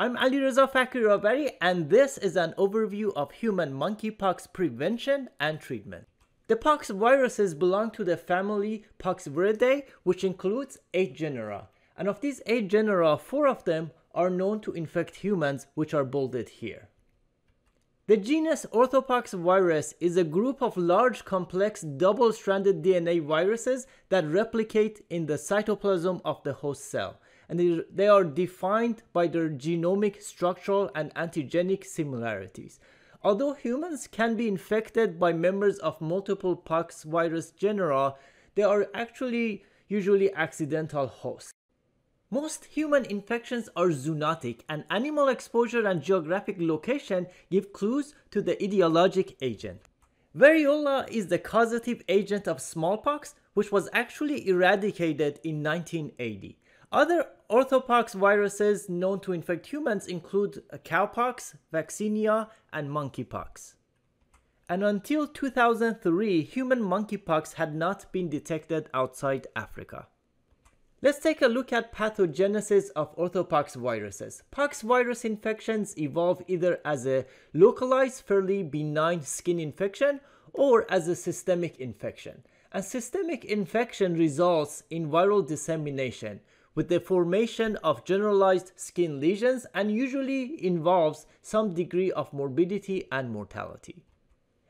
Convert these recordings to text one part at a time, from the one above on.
I'm Alireza Fakiraveri, and this is an overview of human monkeypox prevention and treatment. The pox viruses belong to the family Tpoxxviridae, which includes 8 genera. And of these 8 genera, 4 of them are known to infect humans, which are bolded here. The genus Orthopoxvirus is a group of large, complex, double-stranded DNA viruses that replicate in the cytoplasm of the host cell. And they are defined by their genomic, structural, and antigenic similarities. Although humans can be infected by members of multiple pox virus genera, they are actually usually accidental hosts. Most human infections are zoonotic, and animal exposure and geographic location give clues to the etiologic agent. Variola is the causative agent of smallpox, which was actually eradicated in 1980. Other orthopoxviruses known to infect humans include cowpox, vaccinia, and monkeypox. And until 2003, human monkeypox had not been detected outside Africa. Let's take a look at pathogenesis of orthopoxviruses. Poxvirus infections evolve either as a localized, fairly benign skin infection or as a systemic infection. And systemic infection results in viral dissemination with the formation of generalized skin lesions and usually involves some degree of morbidity and mortality.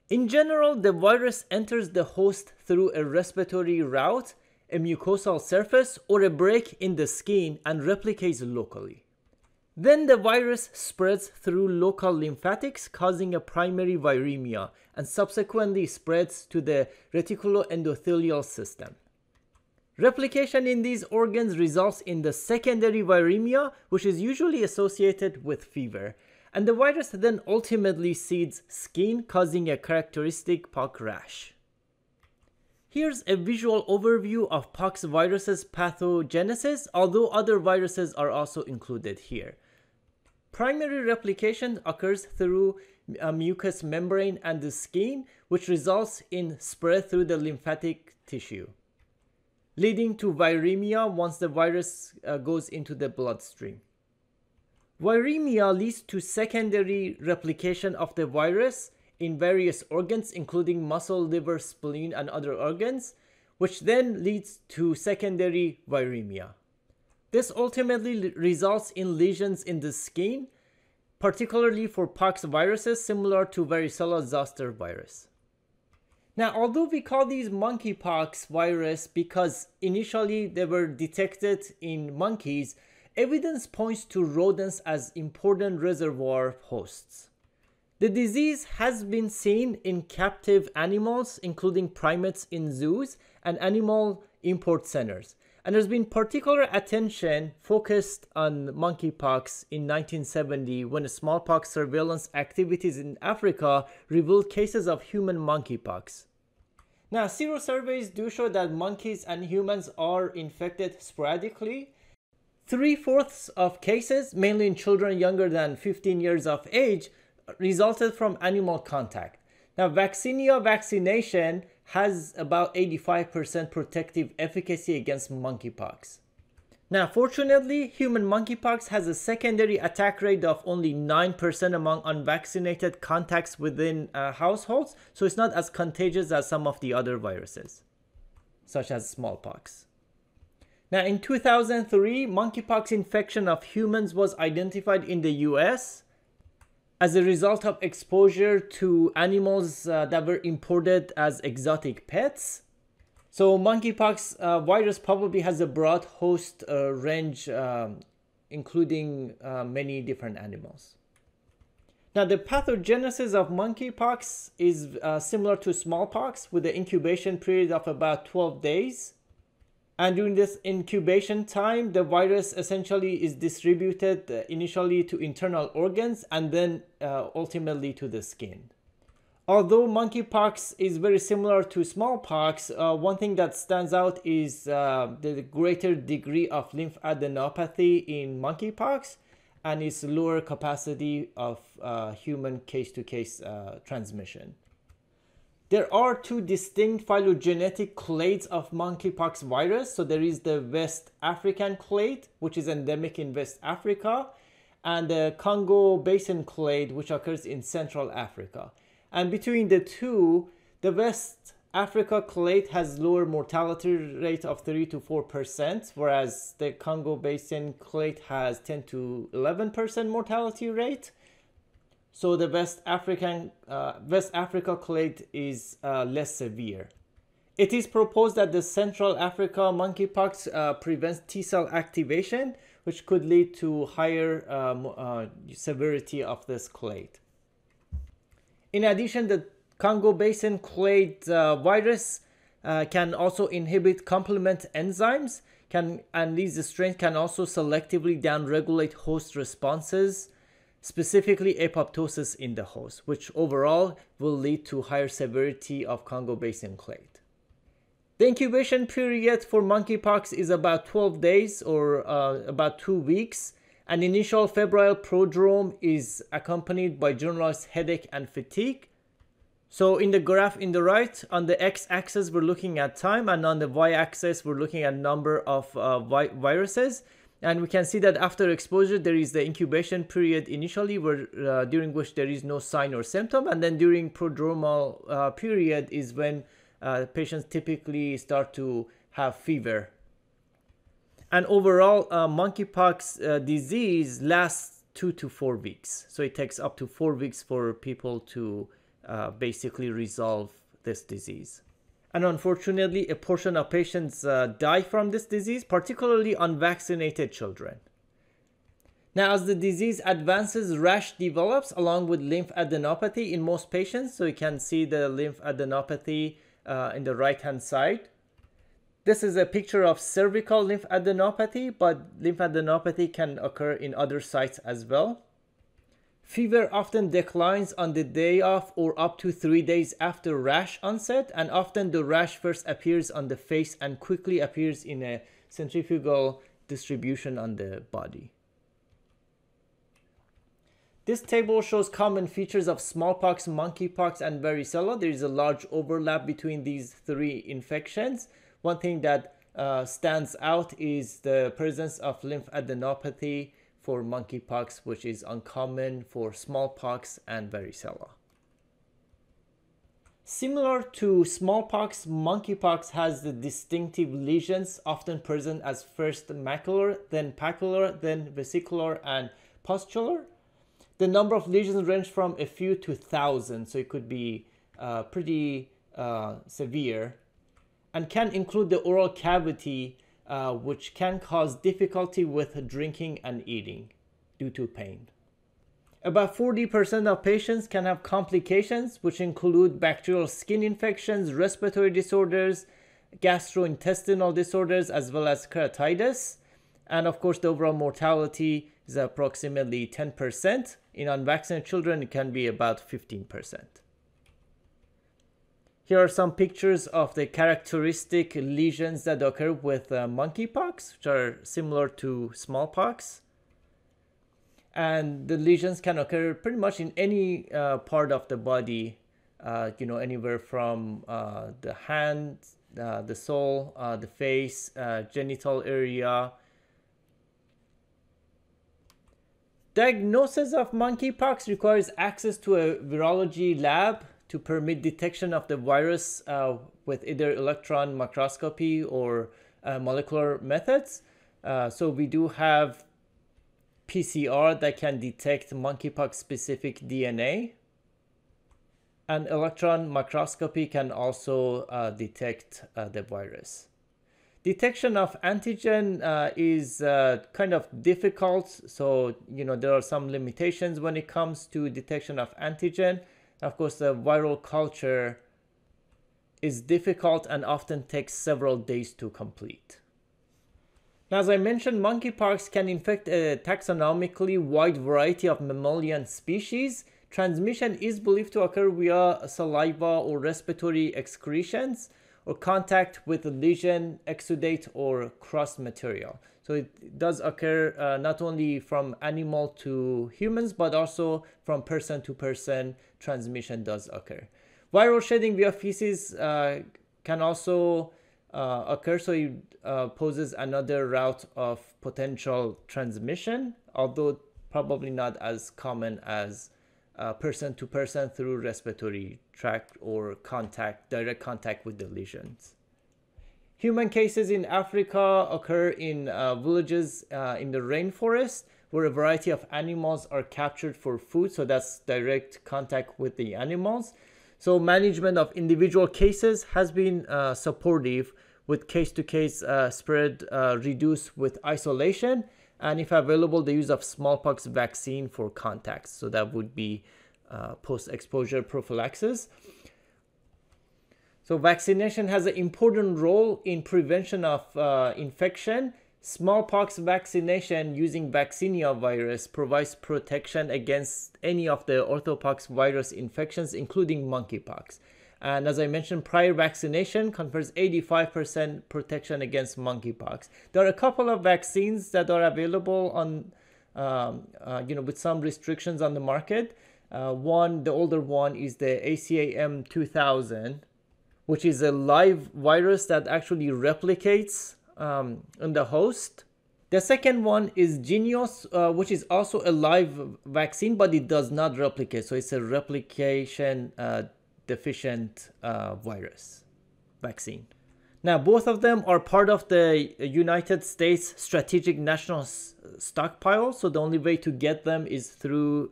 In general, the virus enters the host through a respiratory route, a mucosal surface, or a break in the skin and replicates locally. Then the virus spreads through local lymphatics, causing a primary viremia, and subsequently spreads to the reticuloendothelial system. Replication in these organs results in the secondary viremia, which is usually associated with fever, and the virus then ultimately seeds skin, causing a characteristic pox rash. Here's a visual overview of pox viruses' pathogenesis, although other viruses are also included here. Primary replication occurs through a mucous membrane and the skin, which results in spread through the lymphatic tissue, leading to viremia once the virus goes into the bloodstream. Viremia leads to secondary replication of the virus in various organs, including muscle, liver, spleen, and other organs, which then leads to secondary viremia. This ultimately results in lesions in the skin, particularly for pox viruses similar to varicella zoster virus. Now, although we call these monkeypox virus because initially they were detected in monkeys, evidence points to rodents as important reservoir hosts. The disease has been seen in captive animals, including primates in zoos and animal import centers. And there's been particular attention focused on monkeypox in 1970 when smallpox surveillance activities in Africa revealed cases of human monkeypox. Now, serosurveys do show that monkeys and humans are infected sporadically. 3/4 of cases, mainly in children younger than 15 years of age, resulted from animal contact. Now, vaccination has about 85% protective efficacy against monkeypox. Now, fortunately, human monkeypox has a secondary attack rate of only 9% among unvaccinated contacts within households, so it's not as contagious as some of the other viruses, such as smallpox. Now, in 2003, monkeypox infection of humans was identified in the US as a result of exposure to animals that were imported as exotic pets. So monkeypox virus probably has a broad host range, including many different animals. Now, the pathogenesis of monkeypox is similar to smallpox, with an incubation period of about 12 days. And during this incubation time, the virus essentially is distributed initially to internal organs and then ultimately to the skin. Although monkeypox is very similar to smallpox, one thing that stands out is the greater degree of lymphadenopathy in monkeypox and its lower capacity of human case-to-case transmission. There are 2 distinct phylogenetic clades of monkeypox virus. So there is the West African clade, which is endemic in West Africa, and the Congo Basin clade, which occurs in Central Africa. And between the two, the West Africa clade has lower mortality rate of 3 to 4%, whereas the Congo Basin clade has 10 to 11% mortality rate. So the West Africa clade is less severe. It is proposed that the Central Africa monkeypox prevents T-cell activation, which could lead to higher severity of this clade. In addition, the Congo Basin clade virus can also inhibit complement enzymes, and these strains can also selectively downregulate host responses, specifically apoptosis in the host, which overall will lead to higher severity of Congo Basin clade. The incubation period for monkeypox is about 12 days or about 2 weeks. An initial febrile prodrome is accompanied by generalized headache and fatigue. So in the graph in the right, on the x-axis we're looking at time, and on the y-axis we're looking at number of viruses. And we can see that after exposure there is the incubation period initially where during which there is no sign or symptom, and then during prodromal period is when patients typically start to have fever. And overall, monkeypox disease lasts 2 to 4 weeks. So it takes up to 4 weeks for people to basically resolve this disease. And unfortunately, a portion of patients die from this disease, particularly unvaccinated children. Now, as the disease advances, rash develops along with lymphadenopathy in most patients. So you can see the lymphadenopathy in the right-hand side. This is a picture of cervical lymphadenopathy, but lymphadenopathy can occur in other sites as well. Fever often declines on the day of or up to 3 days after rash onset, and often the rash first appears on the face and quickly appears in a centrifugal distribution on the body. This table shows common features of smallpox, monkeypox, and varicella. There is a large overlap between these three infections. One thing that stands out is the presence of lymphadenopathy for monkeypox, which is uncommon for smallpox and varicella. Similar to smallpox, monkeypox has the distinctive lesions often present as first macular, then papular, then vesicular, and pustular. The number of lesions range from a few to thousands, so it could be pretty severe, and can include the oral cavity, which can cause difficulty with drinking and eating due to pain. About 40% of patients can have complications, which include bacterial skin infections, respiratory disorders, gastrointestinal disorders, as well as keratitis. And of course, the overall mortality is approximately 10%. In unvaccinated children, it can be about 15%. Here are some pictures of the characteristic lesions that occur with monkeypox, which are similar to smallpox. And the lesions can occur pretty much in any part of the body, anywhere from the hand, the sole, the face, genital area. Diagnosis of monkeypox requires access to a virology lab to permit detection of the virus with either electron microscopy or molecular methods. So we do have PCR that can detect monkeypox specific DNA. And electron microscopy can also detect the virus. Detection of antigen is kind of difficult. So, there are some limitations when it comes to detection of antigen. Of course, the viral culture is difficult and often takes several days to complete. Now, as I mentioned, monkeypox can infect a taxonomically wide variety of mammalian species. Transmission is believed to occur via saliva or respiratory excretions or contact with a lesion, exudate, or crust material. So it does occur not only from animal to humans, but also from person to person. Transmission does occur. Viral shedding via feces can also occur, so it poses another route of potential transmission, although probably not as common as person to person through respiratory tract or direct contact with the lesions. Human cases in Africa occur in villages in the rainforest where a variety of animals are captured for food, so that's direct contact with the animals. So management of individual cases has been supportive, with case-to-case spread reduced with isolation, and if available, the use of smallpox vaccine for contacts. So that would be post-exposure prophylaxis. So vaccination has an important role in prevention of infection. Smallpox vaccination using vaccinia virus provides protection against any of the Orthopoxvirus infections, including monkeypox. And as I mentioned, prior vaccination confers 85% protection against monkeypox. There are a couple of vaccines that are available on, with some restrictions on the market. The older one is the ACIP 2000, which is a live virus that actually replicates in the host. The second one is Jynneos, which is also a live vaccine, but it does not replicate. So it's a replication deficient virus vaccine. Now, both of them are part of the United States Strategic National Stockpile. So the only way to get them is through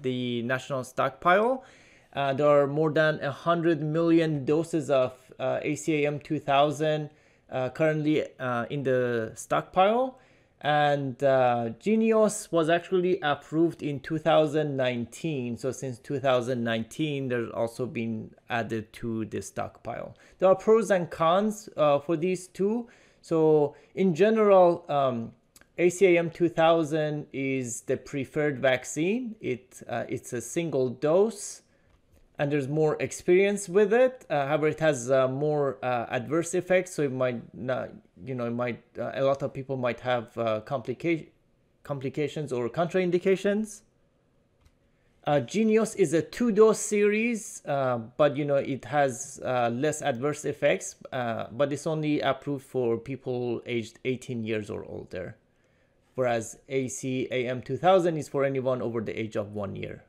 the national stockpile. There are more than 100 million doses of ACIP 2000 currently in the stockpile, and Jynneos was actually approved in 2019. So since 2019, there's also been added to the stockpile. There are pros and cons for these two. So in general, ACIP 2000 is the preferred vaccine. It's a single dose, and there's more experience with it. However, it has more adverse effects, so it might not, a lot of people might have complications or contraindications. Jynneos is a 2-dose series, but it has less adverse effects, but it's only approved for people aged 18 years or older, whereas ACIP 2000 is for anyone over the age of 1 year.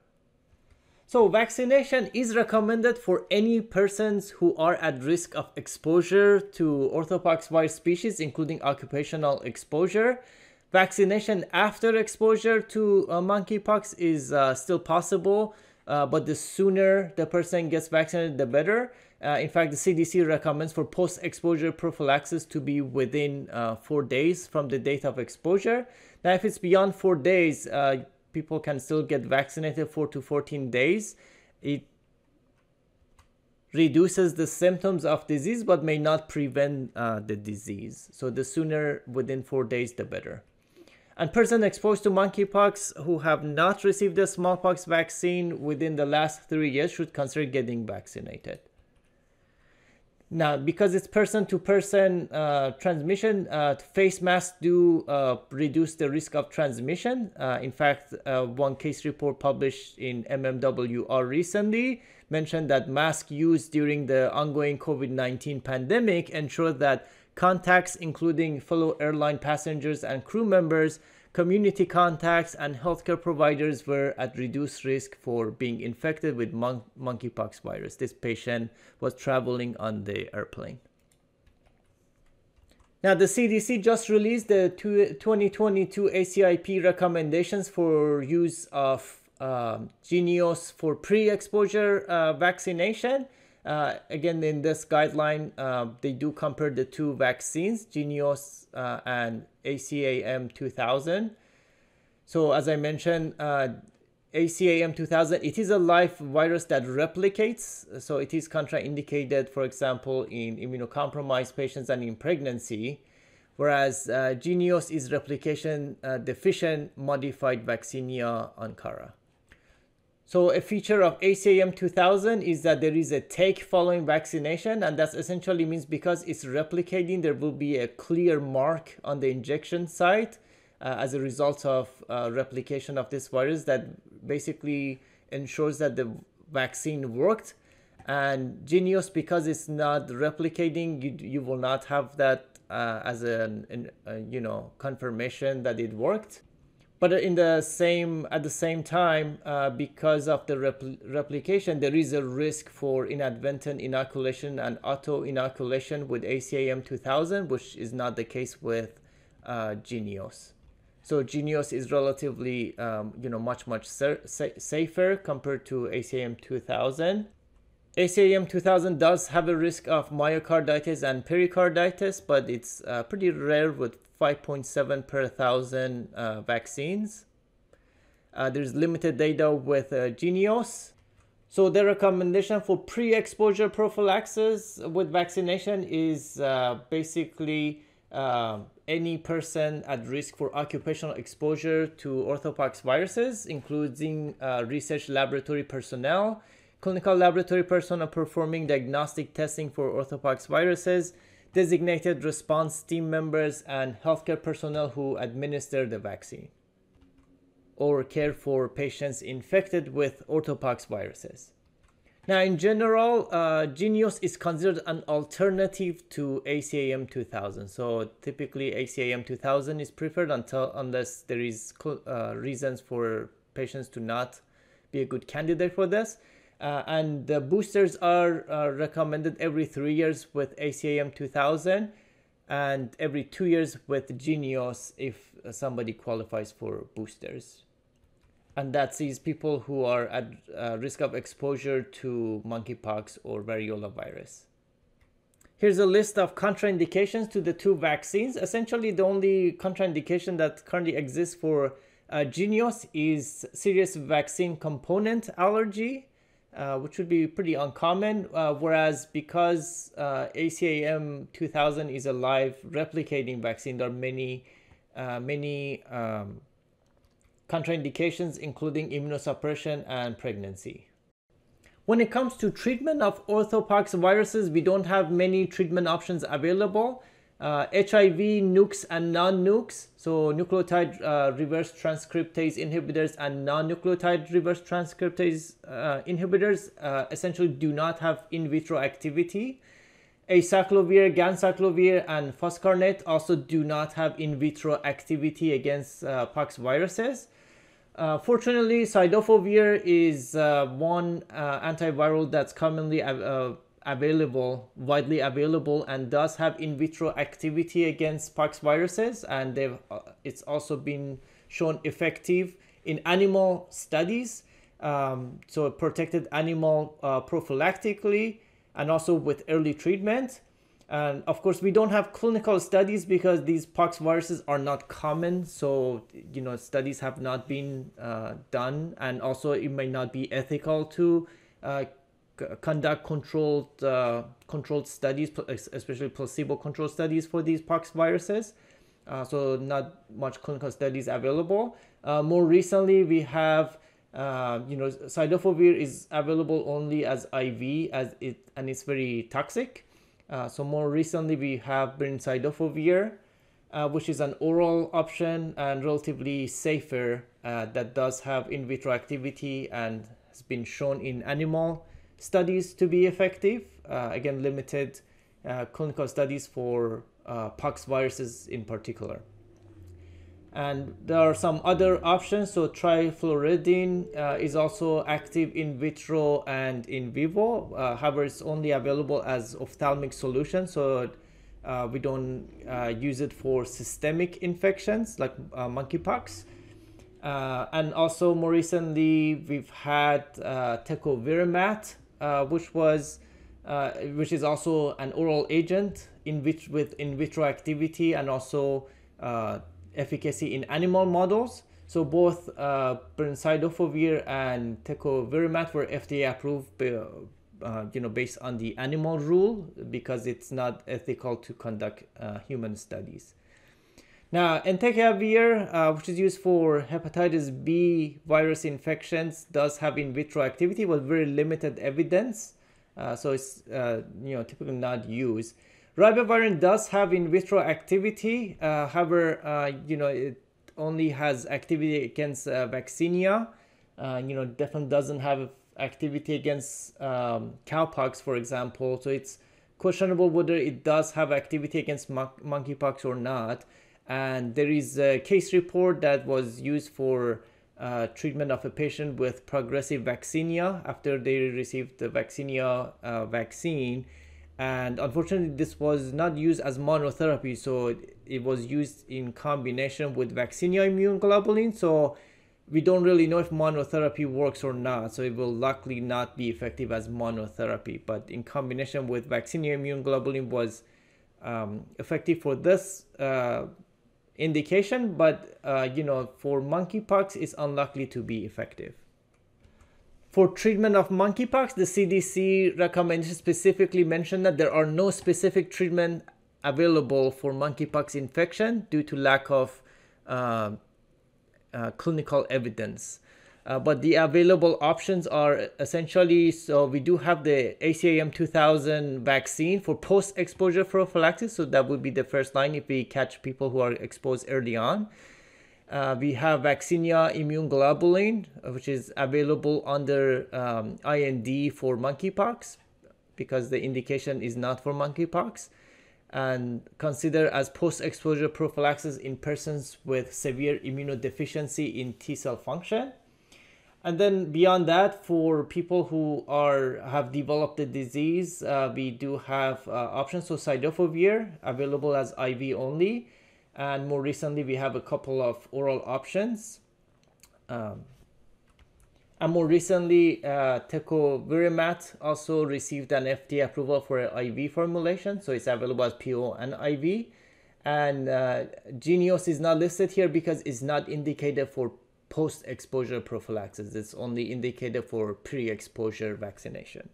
So vaccination is recommended for any persons who are at risk of exposure to Orthopoxvirus species, including occupational exposure. Vaccination after exposure to monkeypox is still possible, but the sooner the person gets vaccinated, the better. In fact, the CDC recommends for post-exposure prophylaxis to be within 4 days from the date of exposure. Now, if it's beyond 4 days, people can still get vaccinated 4 to 14 days. It reduces the symptoms of disease, but may not prevent the disease. So the sooner within 4 days, the better. And persons exposed to monkeypox who have not received the smallpox vaccine within the last 3 years should consider getting vaccinated. Now, because it's person-to-person transmission, face masks do reduce the risk of transmission. In fact, one case report published in MMWR recently mentioned that masks used during the ongoing COVID-19 pandemic ensured that contacts, including fellow airline passengers and crew members, community contacts, and healthcare providers were at reduced risk for being infected with monkeypox virus. This patient was traveling on the airplane. Now, the CDC just released the 2022 ACIP recommendations for use of Jynneos for pre-exposure vaccination. Again, in this guideline, they do compare the two vaccines, Jynneos and ACIP 2000. So as I mentioned, ACIP 2000, it is a live virus that replicates. So it is contraindicated, for example, in immunocompromised patients and in pregnancy, whereas Jynneos is replication deficient modified vaccinia ankara. So a feature of ACIP 2000 is that there is a take following vaccination, and that essentially means because it's replicating, there will be a clear mark on the injection site as a result of replication of this virus that basically ensures that the vaccine worked. And Jynneos, because it's not replicating, you will not have that as a confirmation that it worked. But at the same time, because of the replication, there is a risk for inadvertent inoculation and auto-inoculation with ACIM 2000, which is not the case with Jynneos. So Jynneos is relatively, much safer compared to ACIM 2000. ACIM 2000 does have a risk of myocarditis and pericarditis, but it's pretty rare with 5.7 per thousand vaccines. There's limited data with Jynneos. So the recommendation for pre-exposure prophylaxis with vaccination is basically any person at risk for occupational exposure to orthopoxviruses, including research laboratory personnel, clinical laboratory personnel performing diagnostic testing for orthopoxviruses, designated response team members, and healthcare personnel who administer the vaccine or care for patients infected with orthopoxviruses. Now, in general, Jynneos is considered an alternative to ACIM 2000. So typically ACIM 2000 is preferred unless there is reasons for patients to not be a good candidate for this. And the boosters are recommended every 3 years with ACIM 2000 and every 2 years with Jynneos if somebody qualifies for boosters. And that sees people who are at risk of exposure to monkeypox or variola virus. Here's a list of contraindications to the two vaccines. Essentially, the only contraindication that currently exists for Jynneos is serious vaccine component allergy, which would be pretty uncommon, whereas because ACIM 2000 is a live replicating vaccine, there are many contraindications, including immunosuppression and pregnancy. When it comes to treatment of orthopoxviruses, we don't have many treatment options available. HIV, nukes, and non-nukes, so nucleotide reverse transcriptase inhibitors and non-nucleotide reverse transcriptase inhibitors essentially do not have in vitro activity. Acyclovir, ganciclovir, and foscarnet also do not have in vitro activity against pox viruses. Fortunately, Cidofovir is one antiviral that's commonly widely available, and does have in vitro activity against pox viruses, and it's also been shown effective in animal studies, so it protected animal prophylactically and also with early treatment. And of course, we don't have clinical studies because these pox viruses are not common, so studies have not been done, and also it may not be ethical to conduct controlled studies, especially placebo-controlled studies for these pox viruses. So not much clinical studies available. More recently, we have Cidofovir is available only as IV, and it's very toxic. So more recently, we have Brincidofovir, which is an oral option and relatively safer, that does have in vitro activity and has been shown in animal studies to be effective. Again, limited clinical studies for pox viruses in particular. And there are some other options. So trifluridine is also active in vitro and in vivo. However, it's only available as ophthalmic solution, so we don't use it for systemic infections like monkeypox. And also more recently, we've had Tecovirimat, which is also an oral agent with in vitro activity and also efficacy in animal models. So both Brincidofovir and Tecovirimat were FDA approved, based on the animal rule, because it's not ethical to conduct human studies. Now, Tecovir, which is used for hepatitis B virus infections, does have in vitro activity with very limited evidence, so it's typically not used. Ribavirin does have in vitro activity, however, it only has activity against vaccinia. Definitely doesn't have activity against cowpox, for example. So it's questionable whether it does have activity against monkeypox or not. And there is a case report that was used for treatment of a patient with progressive vaccinia after they received the vaccinia vaccine. And unfortunately, this was not used as monotherapy, so it was used in combination with vaccinia immune globulin. So we don't really know if monotherapy works or not. So it will likely not be effective as monotherapy. But in combination with vaccinia immune globulin was effective for this indication. But for monkeypox, it's unlikely to be effective. For treatment of monkeypox, the CDC recommendation specifically mentioned that there are no specific treatment available for monkeypox infection due to lack of clinical evidence. But the available options are essentially, so we do have the ACIP 2000 vaccine for post-exposure prophylaxis. So that would be the first line if we catch people who are exposed early on. We have vaccinia immune globulin, which is available under IND for monkeypox because the indication is not for monkeypox, and consider as post-exposure prophylaxis in persons with severe immunodeficiency in T cell function. And then beyond that, for people who have developed the disease, we do have options. So Cidofovir available as IV only. And more recently, we have a couple of oral options. And more recently, Tecovirimat also received an FDA approval for an IV formulation. So it's available as PO and IV. And Jynneos is not listed here because it's not indicated for post-exposure prophylaxis. It's only indicated for pre-exposure vaccination.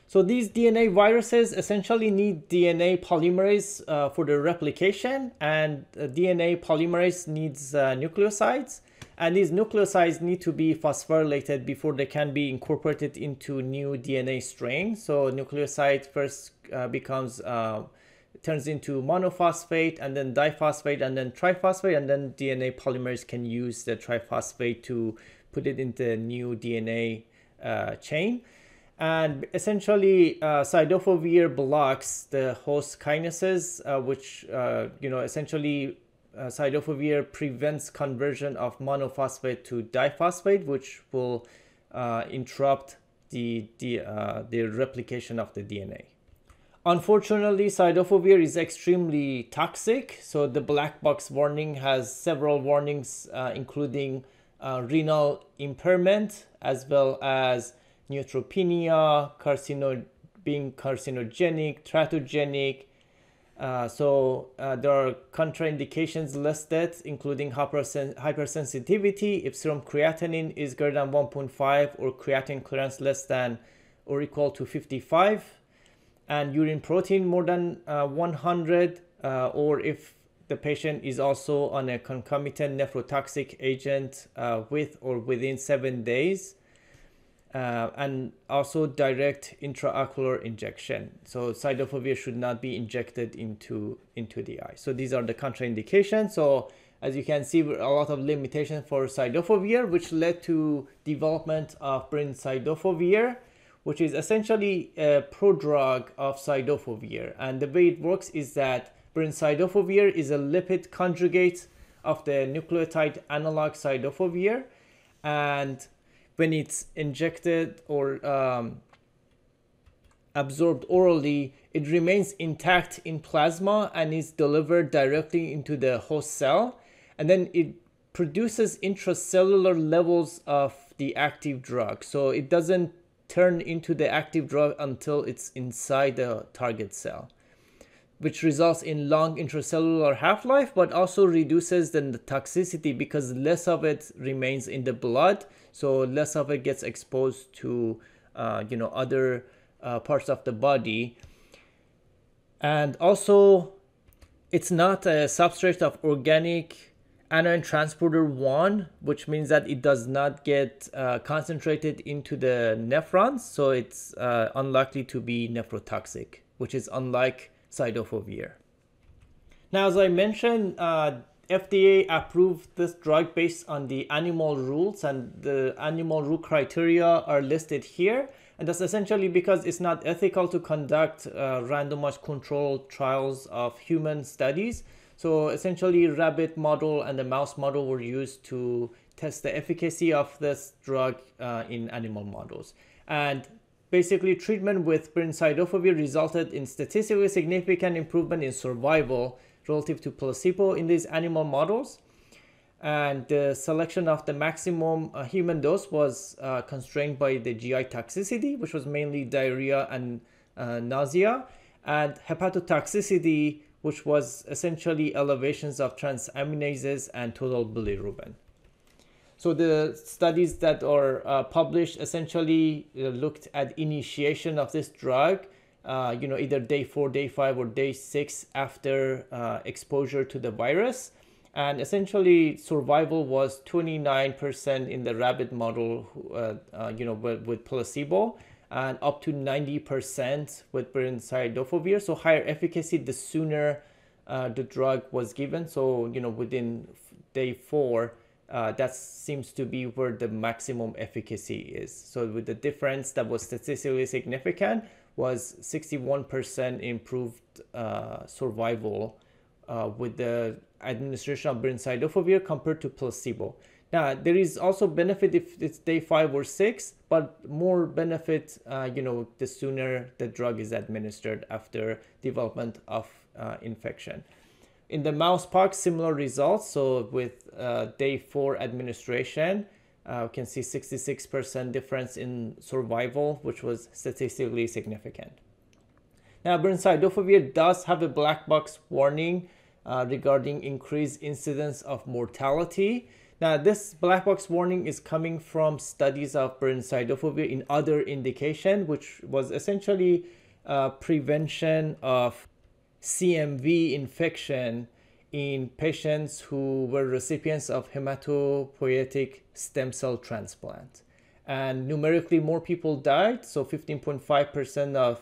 So these DNA viruses essentially need DNA polymerase for their replication, and DNA polymerase needs nucleosides, and these nucleosides need to be phosphorylated before they can be incorporated into new DNA strains. So nucleoside first turns into monophosphate, and then diphosphate, and then triphosphate, and then DNA polymerase can use the triphosphate to put it into new DNA chain. And essentially, Cidofovir blocks the host kinases, which, essentially, Cidofovir prevents conversion of monophosphate to diphosphate, which will interrupt the replication of the DNA. Unfortunately, Cidofovir is extremely toxic. So the black box warning has several warnings, including renal impairment, as well as neutropenia, being carcinogenic, teratogenic. There are contraindications listed, including hypersensitivity if serum creatinine is greater than 1.5 or creatinine clearance less than or equal to 55, and urine protein more than 100, or if the patient is also on a concomitant nephrotoxic agent with or within 7 days. And also direct intraocular injection. So Cidofovir should not be injected into the eye. So these are the contraindications. So as you can see, a lot of limitations for Cidofovir, which led to development of Brincidofovir, which is essentially a prodrug of Cidofovir. And the way it works is that Brincidofovir is a lipid conjugate of the nucleotide analog Cidofovir, and when it's injected or absorbed orally, it remains intact in plasma and is delivered directly into the host cell. And then it produces intracellular levels of the active drug. So it doesn't turn into the active drug until it's inside the target cell, which results in long intracellular half-life, but also reduces the toxicity because less of it remains in the blood. So less of it gets exposed to, other parts of the body. And also, it's not a substrate of organic anion transporter 1, which means that it does not get concentrated into the nephrons. So it's unlikely to be nephrotoxic, which is unlike Cidofovir. Now, as I mentioned, FDA approved this drug based on the animal rules, and the animal rule criteria are listed here. And that's essentially because it's not ethical to conduct randomized controlled trials of human studies. So essentially, rabbit model and the mouse model were used to test the efficacy of this drug in animal models. And basically, treatment with Brincidofovir resulted in statistically significant improvement in survival relative to placebo in these animal models. And the selection of the maximum human dose was constrained by the GI toxicity, which was mainly diarrhea and nausea, and hepatotoxicity, which was essentially elevations of transaminases and total bilirubin. So the studies that are published essentially looked at initiation of this drug, either day 4, day 5, or day 6 after exposure to the virus. And essentially, survival was 29% in the rabbit model, with placebo, and up to 90% with Brincidofovir. So higher efficacy the sooner the drug was given. So, within day 4, that seems to be where the maximum efficacy is. So with the difference that was statistically significant was 61% improved survival with the administration of Brincidofovir compared to placebo. Now, there is also benefit if it's day 5 or 6, but more benefit, the sooner the drug is administered after development of infection. In the mousepox, similar results. So with day 4 administration, we can see 66% difference in survival, which was statistically significant. Now, Brincidofovir does have a black box warning regarding increased incidence of mortality. Now, this black box warning is coming from studies of Brincidofovir in other indication, which was essentially prevention of CMV infection in patients who were recipients of hematopoietic stem cell transplant. And numerically more people died, so 15.5% of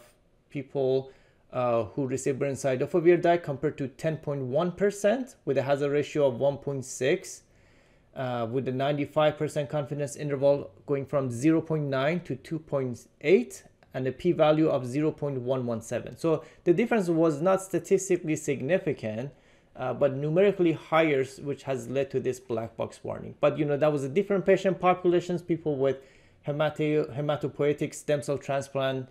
people who received Brincidofovir died compared to 10.1% with a hazard ratio of 1.6, with a 95% confidence interval going from 0.9 to 2.8 and a p-value of 0.117. So the difference was not statistically significant, but numerically higher, which has led to this black box warning. But that was a different patient populations, people with hematopoietic stem cell transplant.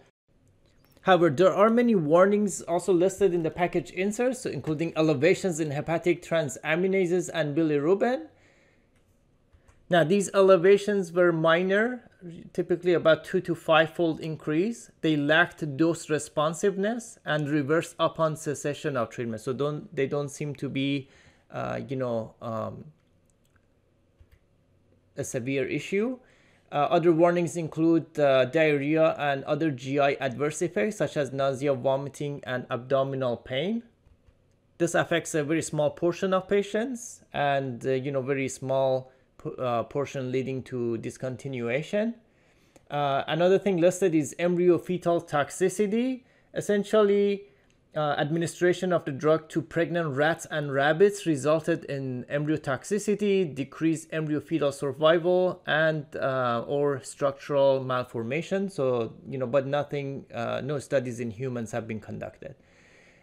However, there are many warnings also listed in the package inserts, so including elevations in hepatic transaminases and bilirubin. Now, these elevations were minor, typically about 2 to 5-fold increase. They lacked dose responsiveness and reversed upon cessation of treatment. So they don't seem to be, a severe issue. Other warnings include diarrhea and other GI adverse effects such as nausea, vomiting, and abdominal pain. This affects a very small portion of patients and, very small portion leading to discontinuation. Another thing listed is embryo-fetal toxicity. Essentially, administration of the drug to pregnant rats and rabbits resulted in embryo toxicity, decreased embryo-fetal survival, and or structural malformation. So, but nothing, no studies in humans have been conducted.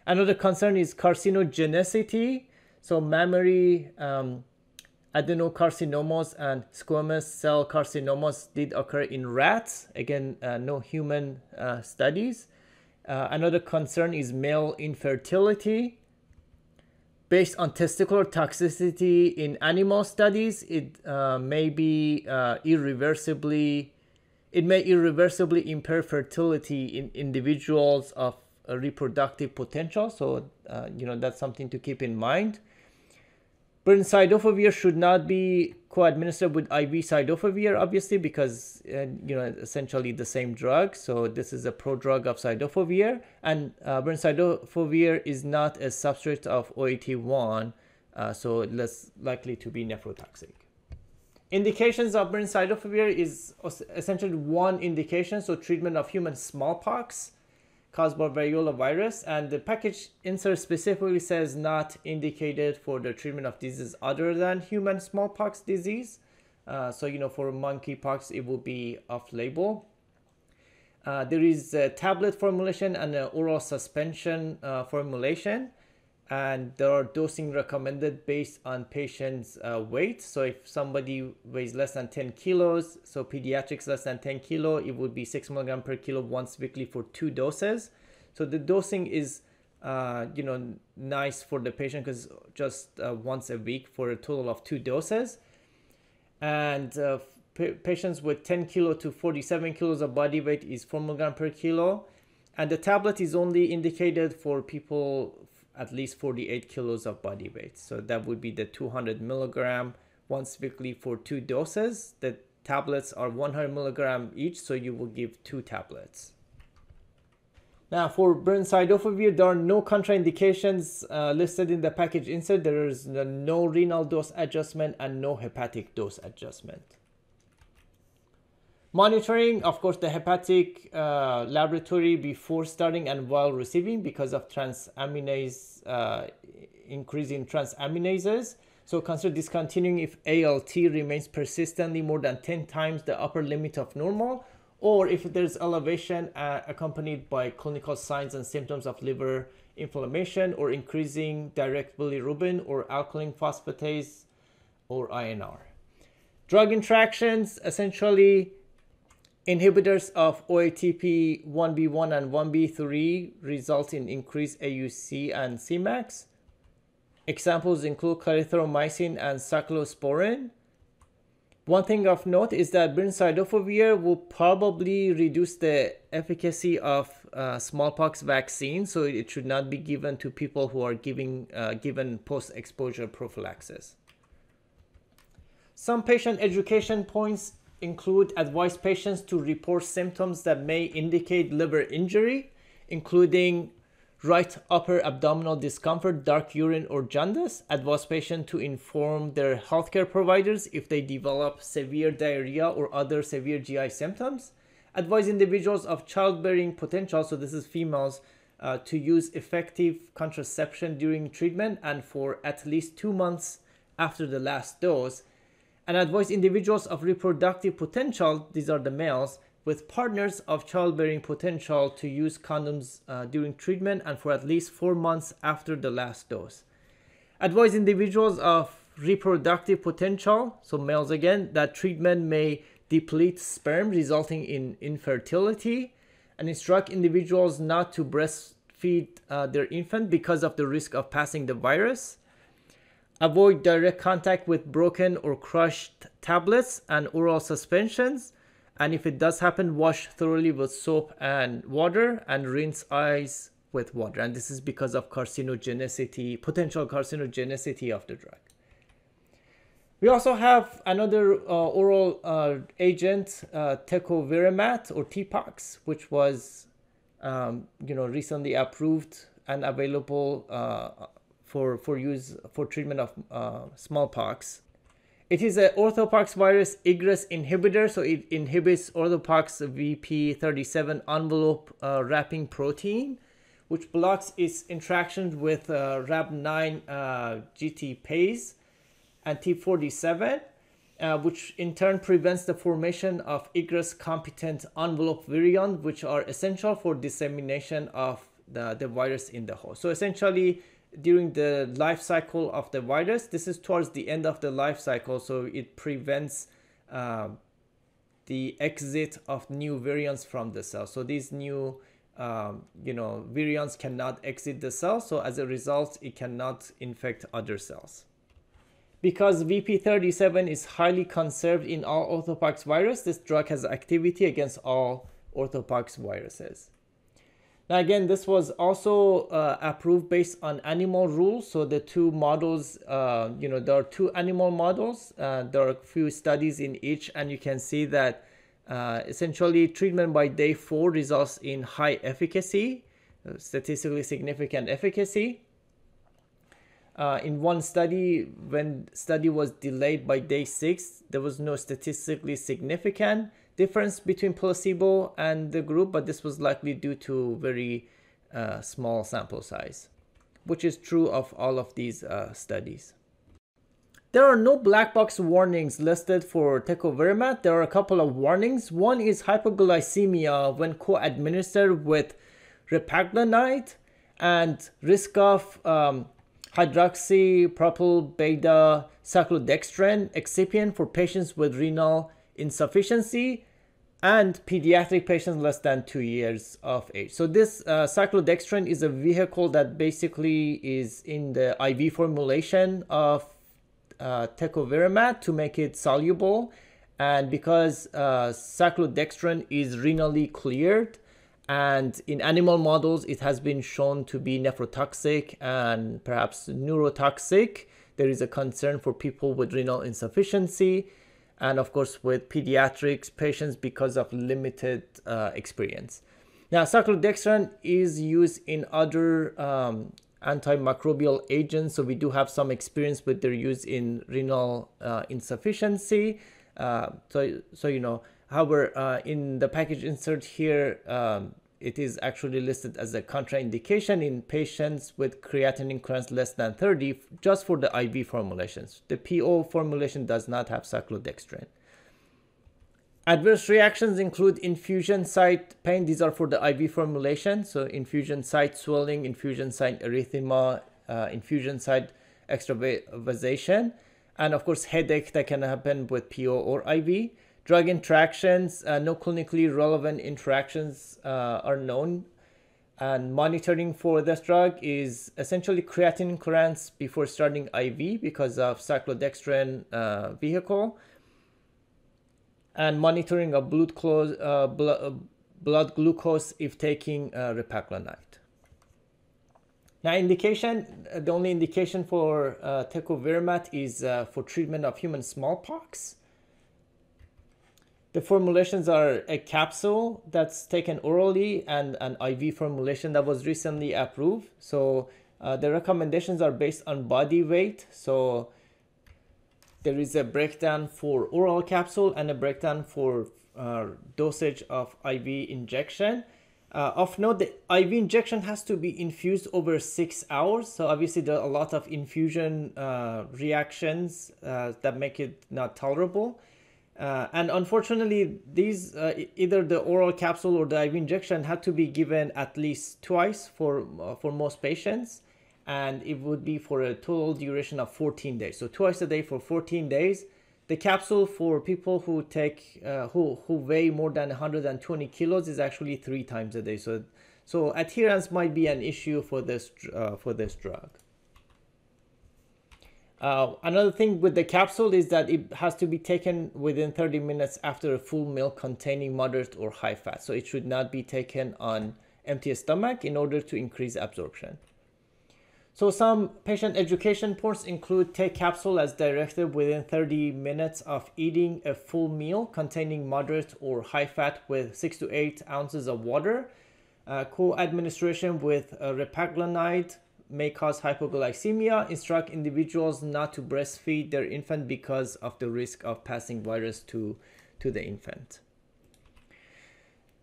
Another concern is carcinogenicity. So mammary adenocarcinomas and squamous cell carcinomas did occur in rats. Again, no human studies. Another concern is male infertility. Based on testicular toxicity in animal studies, it may irreversibly impair fertility in individuals of reproductive potential. So, that's something to keep in mind. Brincidofovir should not be co-administered with IV Cidofovir, obviously, because essentially the same drug. So this is a prodrug of Cidofovir, and Brincidofovir is not a substrate of OAT1, so less likely to be nephrotoxic. Indications of Brincidofovir is essentially one indication, so treatment of human smallpox caused by variola virus, and the package insert specifically says not indicated for the treatment of diseases other than human smallpox disease. So, for monkeypox, it will be off-label. There is a tablet formulation and an oral suspension formulation. and there are dosing recommended based on patient's weight. So if somebody weighs less than 10 kilos, so pediatrics less than 10 kilo, it would be 6 milligram per kilo once weekly for 2 doses. So the dosing is nice for the patient because just once a week for a total of 2 doses. And patients with 10 kilo to 47 kilos of body weight is 4 milligram per kilo. And the tablet is only indicated for people at least 48 kilos of body weight. So that would be the 200 milligram once weekly for 2 doses. The tablets are 100 milligram each, so you will give 2 tablets. Now for Brincidofovir, there are no contraindications listed in the package insert. There is no renal dose adjustment and no hepatic dose adjustment. Monitoring, of course, the hepatic laboratory before starting and while receiving because of transaminase, increase in transaminases. So consider discontinuing if ALT remains persistently more than 10 times the upper limit of normal, or if there's elevation accompanied by clinical signs and symptoms of liver inflammation or increasing direct bilirubin or alkaline phosphatase or INR. Drug interactions, essentially inhibitors of OATP 1B1 and 1B3 result in increased AUC and Cmax. Examples include clarithromycin and cyclosporin. One thing of note is that Brincidofovir will probably reduce the efficacy of smallpox vaccine, so it should not be given to people who are given post-exposure prophylaxis. Some patient education points include advise patients to report symptoms that may indicate liver injury, including right upper abdominal discomfort, dark urine, or jaundice. Advise patients to inform their healthcare providers if they develop severe diarrhea or other severe GI symptoms. Advise individuals of childbearing potential, so this is females, to use effective contraception during treatment and for at least 2 months after the last dose. And advise individuals of reproductive potential, these are the males, with partners of childbearing potential to use condoms during treatment and for at least 4 months after the last dose. Advise individuals of reproductive potential, so males again, that treatment may deplete sperm resulting in infertility, and instruct individuals not to breastfeed their infant because of the risk of passing the virus. Avoid direct contact with broken or crushed tablets and oral suspensions. And if it does happen, wash thoroughly with soap and water and rinse eyes with water. And this is because of carcinogenicity, potential carcinogenicity of the drug. We also have another oral agent, Tecovirimat or Tpoxx, which was recently approved and available for use for treatment of smallpox. It is an Orthopoxvirus egress inhibitor, so it inhibits Orthopoxviruses VP37 envelope wrapping protein, which blocks its interactions with Rab9 GTPase and T47, which in turn prevents the formation of egress competent envelope virions, which are essential for dissemination of the virus in the host. So essentially, during the life cycle of the virus, this is towards the end of the life cycle, so it prevents the exit of new virions from the cell. So these new virions cannot exit the cell, so as a result it cannot infect other cells. Because VP37 is highly conserved in all orthopoxvirus, this drug has activity against all orthopoxviruses. Now again, this was also approved based on animal rules. So the two models, there are 2 animal models. There are a few studies in each, and you can see that essentially treatment by day 4 results in high efficacy, statistically significant efficacy. In one study, when study was delayed by day 6, there was no statistically significant difference between placebo and the group, but this was likely due to very small sample size, which is true of all of these studies. There are no black box warnings listed for Tecovirimat. There are a couple of warnings. One is hypoglycemia when co-administered with repaglinide and risk of hydroxypropyl beta cyclodextrin excipient for patients with renal insufficiency and pediatric patients less than 2 years of age. So this cyclodextrin is a vehicle that basically is in the IV formulation of Tecovirimat to make it soluble. And because cyclodextrin is renally cleared, and in animal models it has been shown to be nephrotoxic and perhaps neurotoxic, there is a concern for people with renal insufficiency, and of course with pediatrics patients because of limited experience. Now, cyclodextrin is used in other antimicrobial agents, so we do have some experience with their use in renal insufficiency. So you know, however, in the package insert here, it is actually listed as a contraindication in patients with creatinine clearance less than 30, just for the IV formulations. The PO formulation does not have cyclodextrin. Adverse reactions include infusion site pain. These are for the IV formulation. So infusion site swelling, infusion site erythema, infusion site extravasation, and of course headache that can happen with PO or IV. Drug interactions, no clinically relevant interactions are known. And monitoring for this drug is essentially creatinine clearance before starting IV because of cyclodextrin vehicle. And monitoring of blood glucose if taking repaglinide. Now, indication, the only indication for Tecovirimat is for treatment of human smallpox. The formulations are a capsule that's taken orally and an IV formulation that was recently approved. So the recommendations are based on body weight. So there is a breakdown for oral capsule and a breakdown for dosage of IV injection. Of note, the IV injection has to be infused over 6 hours. So obviously there are a lot of infusion reactions that make it not tolerable. And unfortunately, these either the oral capsule or the IV injection had to be given at least twice for most patients. And it would be for a total duration of 14 days. So twice a day for 14 days. The capsule for people who take who weigh more than 120 kilos is actually 3 times a day. So adherence might be an issue for this drug. Another thing with the capsule is that it has to be taken within 30 minutes after a full meal containing moderate or high fat. So it should not be taken on empty stomach in order to increase absorption. So some patient education points include take capsule as directed within 30 minutes of eating a full meal containing moderate or high fat with 6 to 8 ounces of water. Co-administration with repaglinide may cause hypoglycemia. Instruct individuals not to breastfeed their infant because of the risk of passing virus to the infant.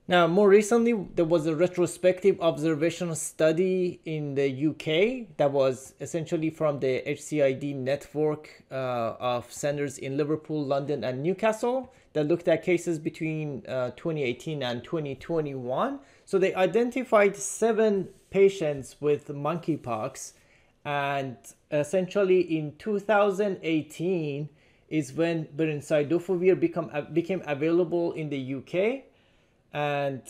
Now, more recently, there was a retrospective observational study in the UK that was essentially from the HCID network of centers in Liverpool, London, and Newcastle that looked at cases between 2018 and 2021. So they identified 7 patients with monkeypox, and essentially in 2018 is when Brincidofovir became available in the UK. And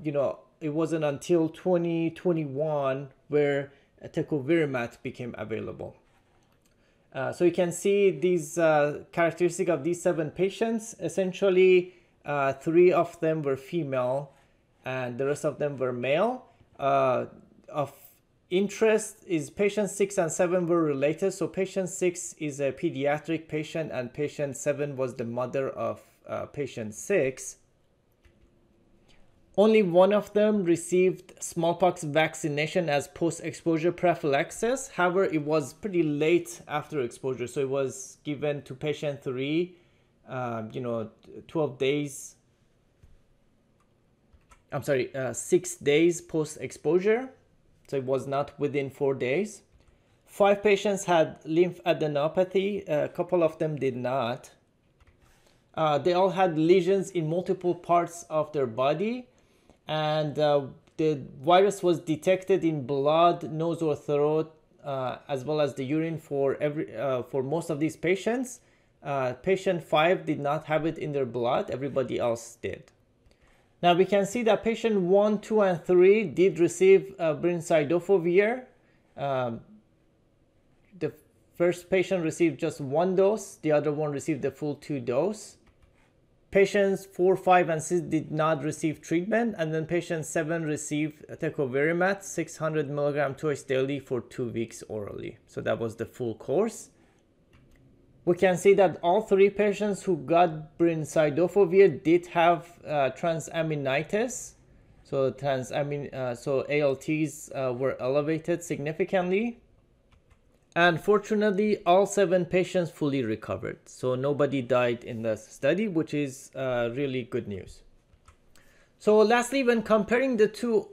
you know, it wasn't until 2021 where Tecovirimat became available. So you can see these characteristics of these 7 patients. Essentially, 3 of them were female and the rest of them were male. Of interest is patient 6 and 7 were related. So patient 6 is a pediatric patient and patient 7 was the mother of patient 6. Only one of them received smallpox vaccination as post-exposure prophylaxis. However, it was pretty late after exposure. So it was given to patient 3, 6 days post-exposure. So it was not within 4 days. 5 patients had lymphadenopathy. A couple of them did not. They all had lesions in multiple parts of their body. And the virus was detected in blood, nose or throat as well as the urine for most of these patients. Patient 5 did not have it in their blood. Everybody else did. Now we can see that patient 1, 2, and 3 did receive Brincidofovir. The first patient received just 1 dose. The other one received the full 2 dose. Patients 4, 5, and 6 did not receive treatment, and then patient 7 received Tecovirimat 600 mg twice daily for 2 weeks orally. So that was the full course. We can see that all 3 patients who got Brincidofovir did have transaminitis. So ALTs were elevated significantly. And fortunately, all 7 patients fully recovered. So nobody died in the study, which is really good news. So lastly, when comparing the two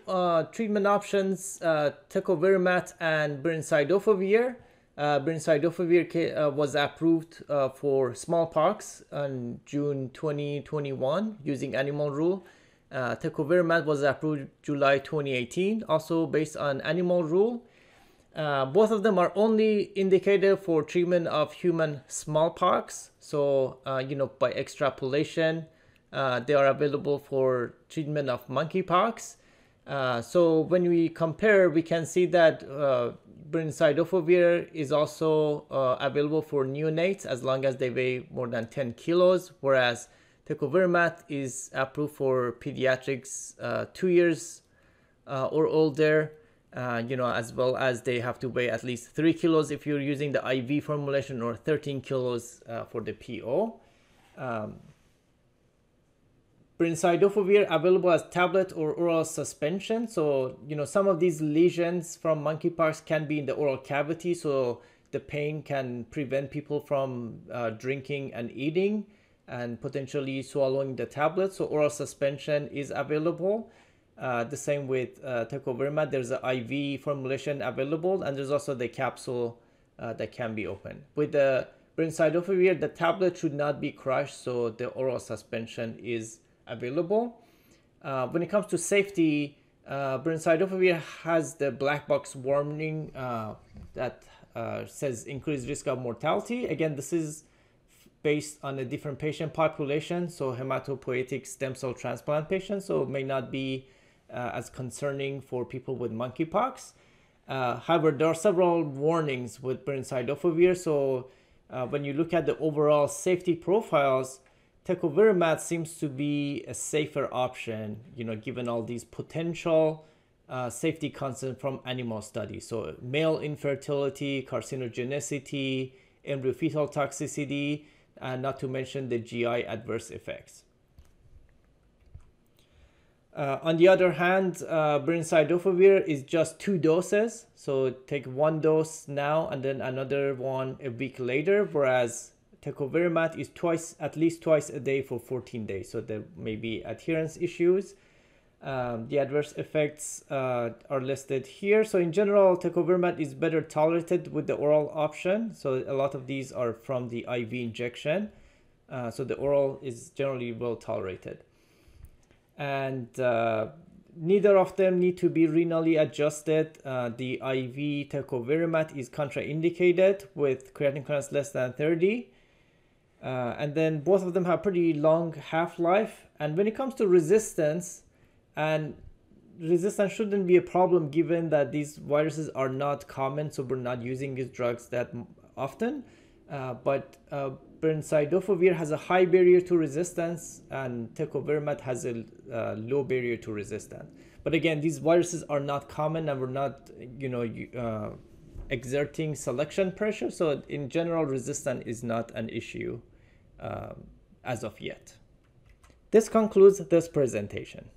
treatment options, Tecovirimat and Brincidofovir, Brincidofovir was approved for smallpox in June 2021 using animal rule. Tecovirimat was approved July 2018, also based on animal rule. Both of them are only indicated for treatment of human smallpox. So, by extrapolation, they are available for treatment of monkeypox. So when we compare, we can see that Brincidofovir is also available for neonates as long as they weigh more than 10 kilos, whereas Tecovirimat is approved for pediatrics 2 years or older. As well as they have to weigh at least 3 kilos if you're using the IV formulation, or 13 kilos for the PO. Brincidofovir available as tablet or oral suspension. So, some of these lesions from monkeypox can be in the oral cavity. So the pain can prevent people from drinking and eating and potentially swallowing the tablet. So oral suspension is available. The same with Tecovirimat. There's an IV formulation available, and there's also the capsule that can be opened. With the Brincidofovir, the tablet should not be crushed, so the oral suspension is available. When it comes to safety, Brincidofovir has the black box warning that says increased risk of mortality. Again, this is based on a different patient population, so hematopoietic stem cell transplant patients, so it may not be as concerning for people with monkeypox. However, there are several warnings with Brincidofovir. So when you look at the overall safety profiles, Tecovirimat seems to be a safer option, given all these potential safety concerns from animal studies. So male infertility, carcinogenicity, embryo-fetal toxicity, and not to mention the GI adverse effects. On the other hand, Brincidofovir is just 2 doses. So take 1 dose now and then another one a week later, whereas Tecovirimat is at least twice a day for 14 days. So there may be adherence issues. The adverse effects are listed here. So in general, Tecovirimat is better tolerated with the oral option. So a lot of these are from the IV injection. So the oral is generally well tolerated. And neither of them need to be renally adjusted. The IV Tecovirimat is contraindicated with creatinine clearance less than 30. And then both of them have pretty long half-life. And when it comes to resistance, and resistance shouldn't be a problem given that these viruses are not common, so we're not using these drugs that often. But Brincidofovir has a high barrier to resistance, and Tecovirimat has a low barrier to resistance. But again, these viruses are not common, and we're not, exerting selection pressure. So in general, resistance is not an issue as of yet. This concludes this presentation.